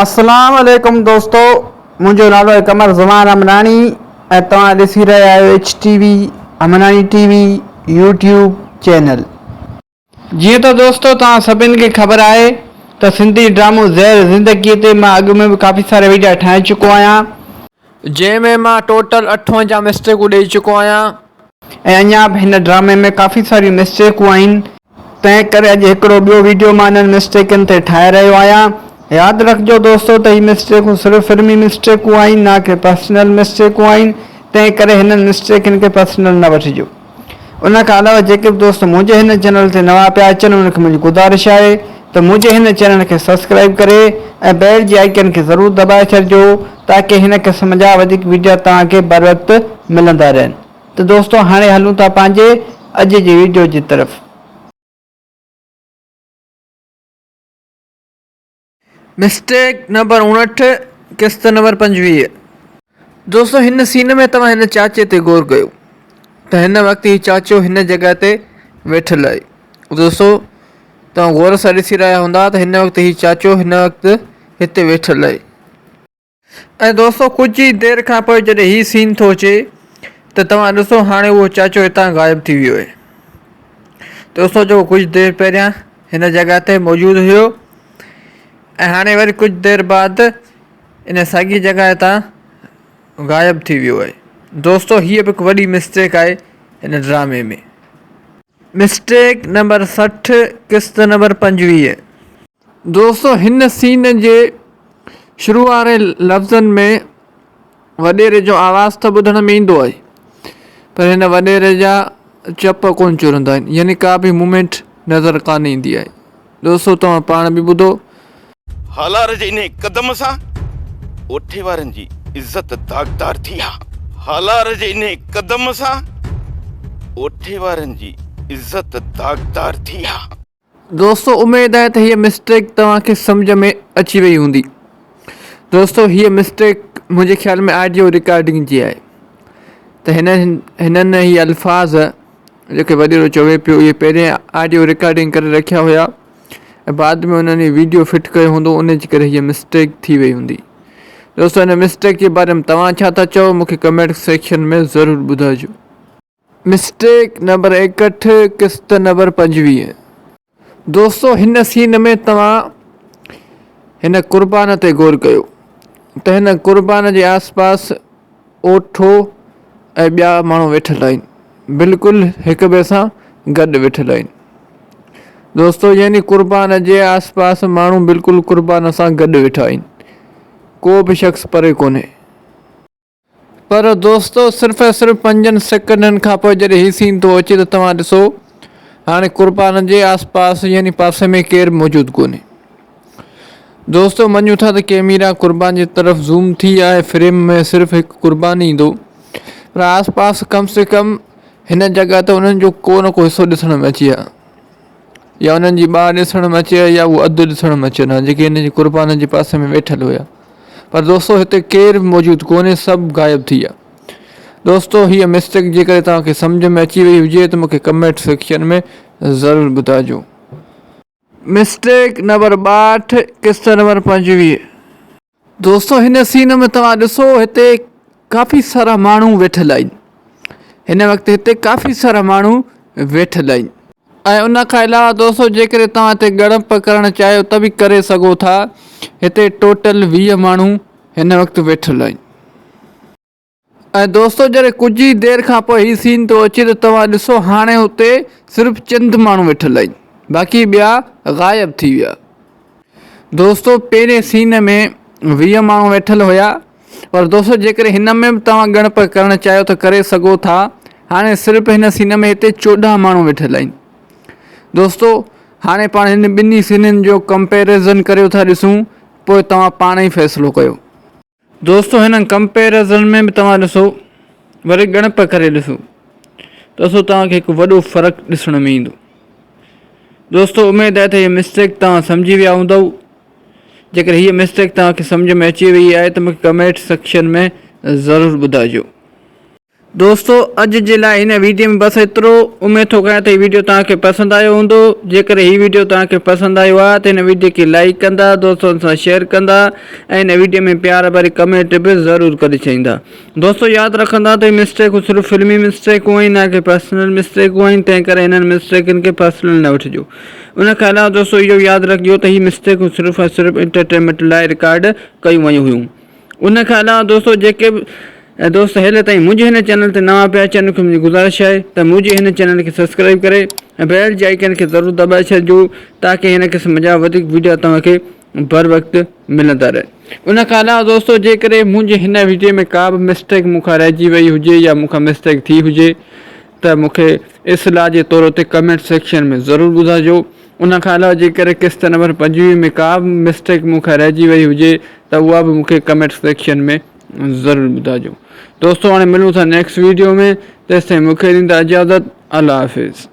अस्सलाम वालेकुम दोस्तों, मुझो नालो है कमर ज़मान अमनानी ऐं तव्हां ॾिसी रहिया आहियो HTV अमनानी TV यूट्यूब चैनल। जीअं त दोस्तों तव्हां सभिनि खे ख़बर आहे त सिंधी ड्रामो ज़हर ज़िंदगीअ ते मां अॻु में बि काफ़ी सारा वीडियो ठाहे चुको आहियां, जंहिंमें मां टोटल 58 मिस्टेकूं ॾेई चुको आहियां ऐं अञा बि हिन ड्रामे में काफ़ी सारियूं मिस्टेकूं आहिनि। तंहिं करे अॼु हिकिड़ो ॿियो वीडियो मां इन्हनि मिस्टेकनि ते ठाहे रहियो आहियां। यादि रखिजो दोस्तों त हीअ मिस्टेकूं सिर्फ़ु फिल्मी मिस्टेकूं आहिनि, ना कि पर्सनल मिस्टेकूं आहिनि। तंहिं करे हिननि मिस्टेकनि खे पर्सनल न वठिजो। उन खां अलावा जेके बि दोस्त मुंहिंजे हिन चैनल ते नवां पिया अचनि उनखे मुंहिंजी गुज़ारिश आहे त मुंहिंजे हिन चैनल खे सब्सक्राइब करे ऐं बेल जी आइकन खे ज़रूरु दॿाए छॾिजो ताकी हिन क़िस्म जा वधीक वीडियो तव्हांखे बर वक़्तु मिलंदा रहनि। त दोस्तों हाणे हलूं था पंहिंजे अॼु जी वीडियो जी तरफ़। मिस्टेक नंबर 59, किस्त नंबर 25। दोस्तों हिन सीन में तव्हां हिन चाचे ते गौर कयो त हिन वक़्तु ही चाचो हिन जॻह ते वेठल आहे। दोस्तों तव्हां गौर सां ॾिसी रहिया हूंदा त हिन वक़्तु ही चाचो हिन वक़्तु हिते वेठल आहे। ऐं दोस्तों कुझु ई देरि खां पोइ जॾहिं ही सीन थो अचे त तव्हां ॾिसो हाणे उहो चाचो हितां ग़ाइबु थी वियो आहे। दोस्तों जो कुझु देरि पहिरियां हिन जॻह ते मौजूदु हुयो ऐं हाणे वरी कुझु देरि बाद इन साॻी जॻह हितां ग़ाइबु थी वियो आहे। दोस्तों हीअ बि हिकु वॾी मिस्टेक आहे हिन ड्रामे में। मिस्टेक नंबर 60, किस्त नंबर 25। दोस्तों हिन सीन जे शुरू वारे लफ़्ज़नि में वॾेरे जो आवाज़ त ॿुधण में ईंदो आहे, पर हिन वॾेरे जा चप कोन चुरंदा आहिनि, यानी का बि मूवमेंट नज़र कान ईंदी आहे। दोस्तों तव्हां पाण बि ॿुधो। हालार जे इन कदम सां ओठे वारनि जी इज़त दागदार थी आहे। हालार जे इन कदम सां ओठे वारनि जी इज़त दागदार थी आहे। दोस्तों उमेद है तो ये मिस्टेक तव्हांखे सम्झ में अची वई हूंदी। दोस्तों हीअ मिस्टेक मुंहिंजे ख़्याल में ऑडियो रिकॉर्डिंग जी आहे। त हिननि हीअ अल्फाज़ जेके वॾेरो चवे पियो इहे पहिरियों ऑडियो रिकॉर्डिंग करे रखिया हुया ऐं बाद में उन्हनि वीडियो फिट कयो हूंदो, उन जे करे हीअ मिस्टेक थी वई हूंदी। दोस्तों हिन मिस्टेक जे बारे में तव्हां छा था चओ मूंखे कमेंट सेक्शन में ज़रूरु ॿुधाइजो। मिस्टेक नंबर 61, किस्त नंबर 25। दोस्तों हिन सीन में तव्हां हिन क़ुर्बान ते गौर कयो त हिन क़ुर्बान जे आसपास ओठो ऐं ॿिया माण्हू वेठल आहिनि, बिल्कुलु हिक ॿिए सां गॾु वेठल आहिनि। दोस्तों यानी क़ुर्बान जे आसपास माण्हू बिल्कुलु क़ुर्बान सां गॾु वेठा आहिनि, को बि शख़्स परे कोन्हे। पर दोस्तों सिर्फ़ु ऐं सिर्फ़ु 5 सेकंडनि खां पोइ जॾहिं हीउ सीन थो अचे त तव्हां ॾिसो हाणे क़ुर्बान जे आसपास यानी पासे में केरु मौजूदु कोन्हे। दोस्तों मञूं था त कैमरा क़ुर्बान जी तरफ़ ज़ूम थी आहे, फ्रेम में सिर्फ़ु हिकु क़ुर्बान ईंदो, पर आसपास कम से कम हिन जॻह ते उन्हनि जो को न को हिसो ॾिसण में अची आहे, या उन्हनि जी ॿार ॾिसण में अचे या उहो अधु ॾिसण में अचनि हा जेके हिन जी क़ुर्बान जे पासे में वेठल हुया। पर दोस्तों हिते केरु मौजूदु कोन्हे, सभु ग़ाइबु थी विया। दोस्तों हीअ मिस्टेक जेकर तव्हांखे सम्झ में अची वई हुजे त मूंखे कमेंट सेक्शन में ज़रूरु ॿुधाइजो। मिस्टेक नंबर 62, किस्त नंबर 25। दोस्तों हिन सीन में तव्हां ॾिसो हिते काफ़ी सारा माण्हू वेठल आहिनि। हिन वक़्तु हिते काफ़ी सारा माण्हू वेठल आहिनि ऐं उन खां अलावा दोस्तों जेकर तव्हां हिते ॻणप करणु चाहियो त बि करे सघो था। हिते टोटल 20 माण्हू हिन वक़्तु वेठल आहिनि। ऐं दोस्तों जॾहिं कुझु ई देरि खां पोइ हीउ सीन थो अचे त तव्हां ॾिसो हाणे हुते सिर्फ़ु चंद माण्हू वेठल आहिनि, बाक़ी ॿिया ग़ाइबु थी विया। दोस्तों पहिरें सीन में 20 माण्हू वेठल हुया, पर दोस्तों जेकर हिन में बि तव्हां ॻणप करणु चाहियो त करे सघो था। हाणे सिर्फ़ु हिन सीन में हिते 14 माण्हू वेठल आहिनि। दोस्तों हाणे पाण हिन ॿिन्ही सीननि जो कंपेरिज़न करे था ॾिसूं, पोइ तव्हां पाण ई फ़ैसिलो कयो। दोस्तों हिन कंपेरिज़न में बि तव्हां ॾिसो वरी ॻणप करे ॾिसो, दोस्तों तव्हांखे हिकु वॾो फ़र्क़ु ॾिसण में ईंदो। दोस्तों उमेद आहे त हीअ मिस्टेक तव्हां सम्झी विया हूंदव। जेकर हीअ मिस्टेक तव्हांखे सम्झ में अची वई आहे त मूंखे कमेंट सेक्शन में ज़रूरु ॿुधाइजो। दोस्तों अॼु जे लाइ हिन वीडियो में बसि एतिरो। उमेद थो कयां त हीउ वीडियो तव्हांखे पसंदि आयो हूंदो। जेकर हीउ वीडियो तव्हांखे पसंदि आयो आहे त हिन वीडियो खे लाइक कंदा, दोस्तनि सां शेयर कंदा ऐं हिन वीडियो में प्यार भरी कमेंट बि ज़रूरु करे छॾींदा। दोस्तों यादि रखंदा त हीअ मिस्टेकूं सिर्फ़ु फिल्मी मिस्टेकूं आहिनि, न कि पर्सनल मिस्टेकूं आहिनि। तंहिं करे हिननि मिस्टेकनि खे पर्सनल न वठिजो। उन खां अलावा दोस्तों इहो यादि रखिजो त हीअ मिस्टेकूं सिर्फ़ु ऐं सिर्फ़ु एंटरटेनमेंट लाइ रिकॉर्ड कयूं वयूं हुयूं। उन खां अलावा दोस्तों जेके दोस्त हेले ताईं मुंहिंजे हिन चैनल ते नवां पिया अचनि, मूंखे मुंहिंजी गुज़ारिश आहे त मुंहिंजे हिन चैनल खे सब्सक्राइब करे ऐं बेल जे आइकन खे ज़रूरु दॿाए छॾिजो, ताकी हिन क़िस्म जा वधीक वीडियो तव्हांखे बर वक़्तु मिलंदा रहे। उन खां अलावा दोस्तों जेकॾहिं मुंहिंजे हिन वीडियो में का बि मिस्टेक मूंखां रहिजी वई हुजे या मूंखां मिस्टेक थी हुजे त मूंखे इस्लाह जे तौर ते कमेंट सेक्शन में ज़रूरु ॿुधाइजो। उन खां अलावा जेकर किस्त नंबर 25 में का बि मिस्टेक मूंखां रहिजी वई हुजे त उहा बि मूंखे कमेंट सेक्शन में ज़रूरु ॿुधाइजो। दोस्तों हाणे मिलूं था नेक्स्ट वीडियो में, तेसिताईं मूंखे ॾींदा इजाज़त। अल्लाह हाफ़िज़।